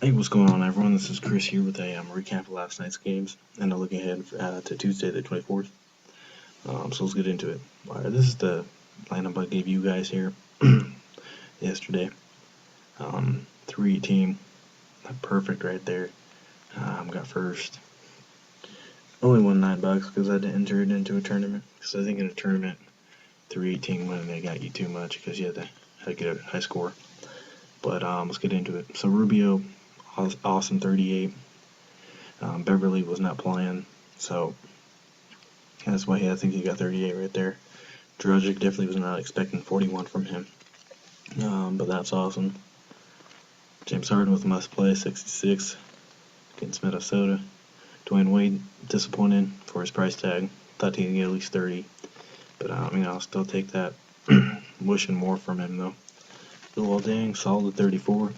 Hey, what's going on, everyone? This is Chris here with a recap of last night's games and a look ahead to Tuesday the 24th. So let's get into it. Alright, this is the lineup I gave you guys here yesterday. 3-team, perfect right there. Got first. Only won $9 because I didn't enter it into a tournament. Because I think in a tournament, 3-18 winning they got you too much because you had to get a high score. But let's get into it. So Rubio, awesome 38. Beverly was not playing, so that's why I think he got 38 right there. Dragic definitely was not expecting 41 from him, but that's awesome. James Harden with must play 66 against Minnesota. Dwayne Wade disappointed for his price tag. Thought he'd get at least 30, but I'll still take that. Wishing more from him though. Well, dang, solid 34.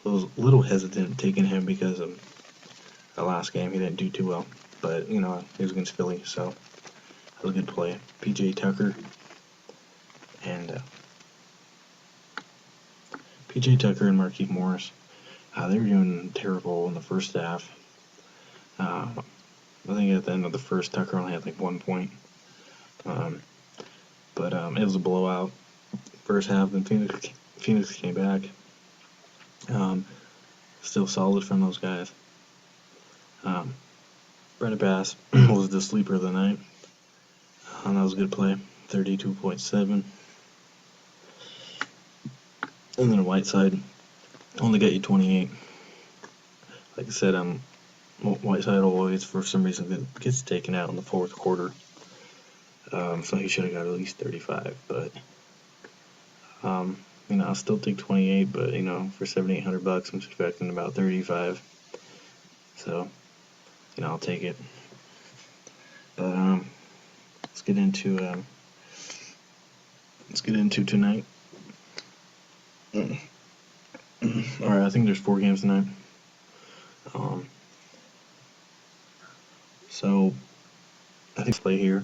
I was a little hesitant taking him because of the last game. He didn't do too well, but he was against Philly, so that was a good play. PJ Tucker and Markieff Morris. They were doing terrible in the first half. I think at the end of the first, Tucker only had like 1 point. But it was a blowout. First half, then Phoenix came back. Still solid from those guys. Brandon Bass was the sleeper of the night. That was a good play, 32.7. And then Whiteside only got you 28. Like I said, Whiteside always, for some reason, gets taken out in the fourth quarter. So he should have got at least 35. But, I'll still take 28, but, for $7,800, I'm expecting about 35. So, I'll take it. But, let's get into tonight. Alright, I think there's 4 games tonight. So I think play here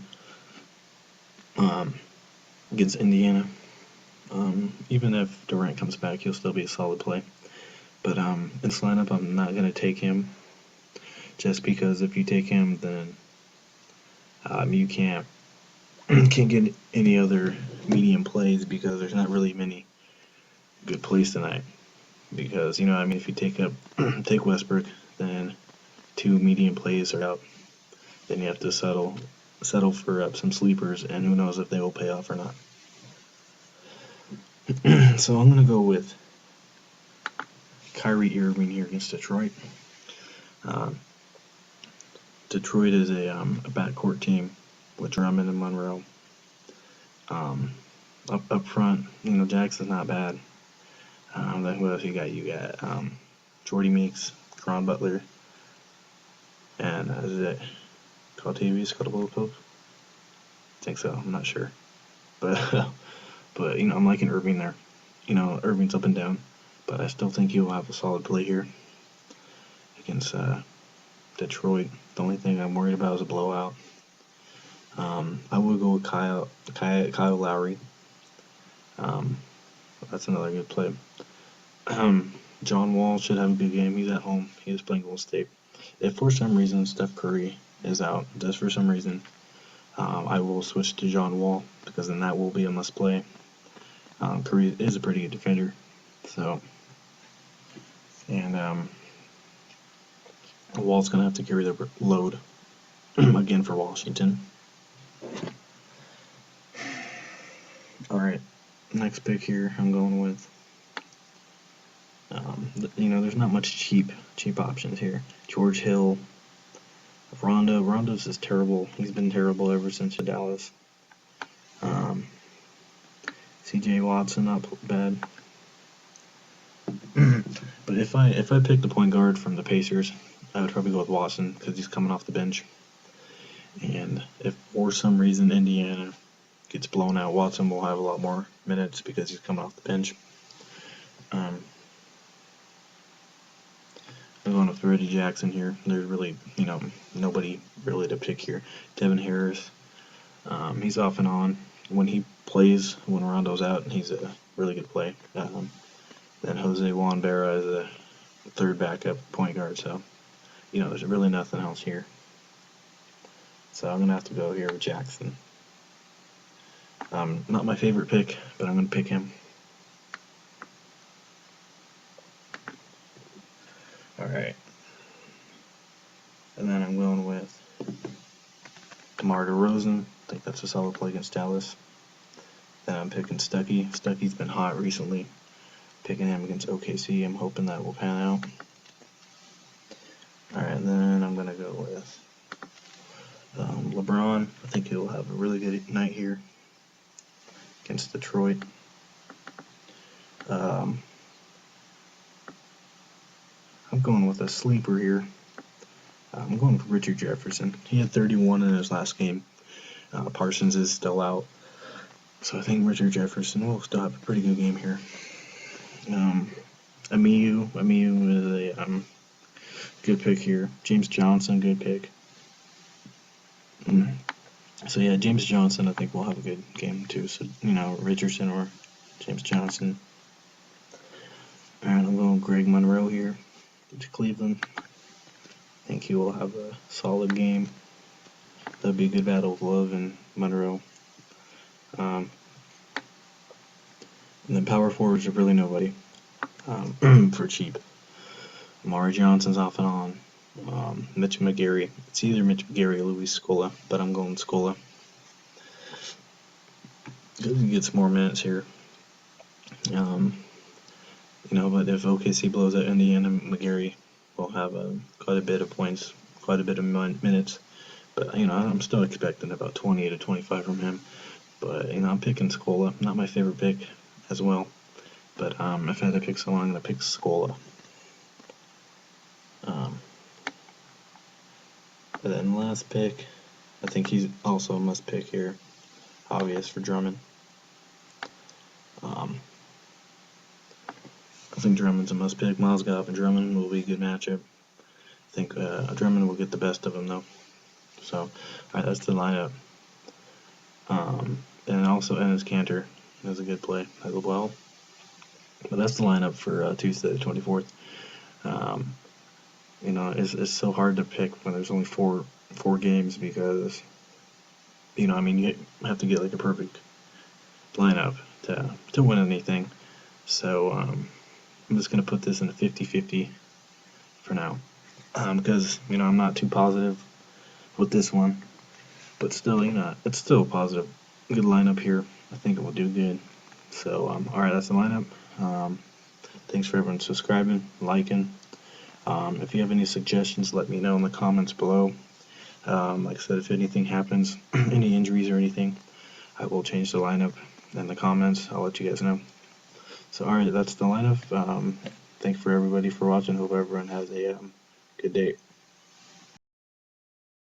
against Indiana. Even if Durant comes back, he'll still be a solid play. But in this lineup, I'm not gonna take him, just because if you take him, then you can't get any other medium plays because there's not really many good plays tonight. Because if you take Westbrook, then 2 medium plays are out. Then you have to settle for some sleepers, and who knows if they will pay off or not. So I'm gonna go with Kyrie Irving here against Detroit. Detroit is a backcourt team with Drummond and Monroe. Up front, Jackson's not bad. Then who else you got? You got Jordy Meeks, Caron Butler, and is it Caltavius Pope? I think so. I'm not sure, but I'm liking Irving there. Irving's up and down, but I still think he'll have a solid play here against Detroit. The only thing I'm worried about is a blowout. I would go with Kyle Lowry. That's another good play. John Wall should have a good game. He's at home. He is playing Golden State. If for some reason Steph Curry is out, just for some reason, I will switch to John Wall, because then that will be a must play. Curry is a pretty good defender, so, and Wall's gonna have to carry the load again for Washington. All right, next pick here, I'm going with. There's not much cheap options here. George Hill, Rondo. Rondo's is terrible. He's been terrible ever since Dallas. C.J. Watson, not bad. But if I pick the point guard from the Pacers, I would probably go with Watson because he's coming off the bench. And if for some reason Indiana gets blown out, Watson will have a lot more minutes because he's coming off the bench. I'm going with Reggie Jackson here. There's really, nobody really to pick here. Devin Harris, he's off and on. When he plays, when Rondo's out, he's a really good play. Then Jose Juan Berra is a third backup point guard, so there's really nothing else here. So I'm gonna have to go here with Jackson. Not my favorite pick, but I'm gonna pick him. All right, and then I'm going with DeMar DeRozan. I think that's a solid play against Dallas. Then I'm picking Stuckey. Stuckey's been hot recently. Picking him against OKC. I'm hoping that will pan out. Alright, and then I'm going to go with LeBron. I think he'll have a really good night here against Detroit. I'm going with a sleeper here. I'm going with Richard Jefferson. He had 31 in his last game. Parsons is still out. So I think Richard Jefferson will still have a pretty good game here. Amiyu is a good pick here. James Johnson, good pick. So yeah, James Johnson I think will have a good game too. So Richardson or James Johnson. Alright, I'm going Greg Monroe here to Cleveland. I think he will have a solid game. That'd be a good battle of Love and Monroe. And then power forwards are really nobody for cheap. Amari Johnson's off and on. Mitch McGarry. It's either Mitch McGarry or Luis Scola, but I'm going Scola. He gets more minutes here. But if OKC blows out Indiana, McGarry will have quite a bit of points, quite a bit of minutes. But I'm still expecting about 20 to 25 from him. But I'm picking Scola. Not my favorite pick as well. But if I had to pick someone, I'm gonna pick Scola. And then last pick, I think he's also a must pick here. Obvious for Drummond. I think Drummond's a must pick. Miles Goff and Drummond will be a good matchup. I think Drummond will get the best of him though. So, alright, that's the lineup. And also Enes Kanter is a good play as well. But that's the lineup for Tuesday the 24th. It's so hard to pick when there's only four games because you have to get like a perfect lineup to win anything. So I'm just gonna put this in a 50-50 for now because I'm not too positive with this one, but still it's still a positive, good lineup here. I think it will do good. So alright, that's the lineup. Thanks for everyone subscribing, liking. If you have any suggestions, let me know in the comments below. Like I said, if anything happens, any injuries or anything, I will change the lineup in the comments. I'll let you guys know. So alright, that's the lineup. Thanks for everybody for watching. Hope everyone has a good day.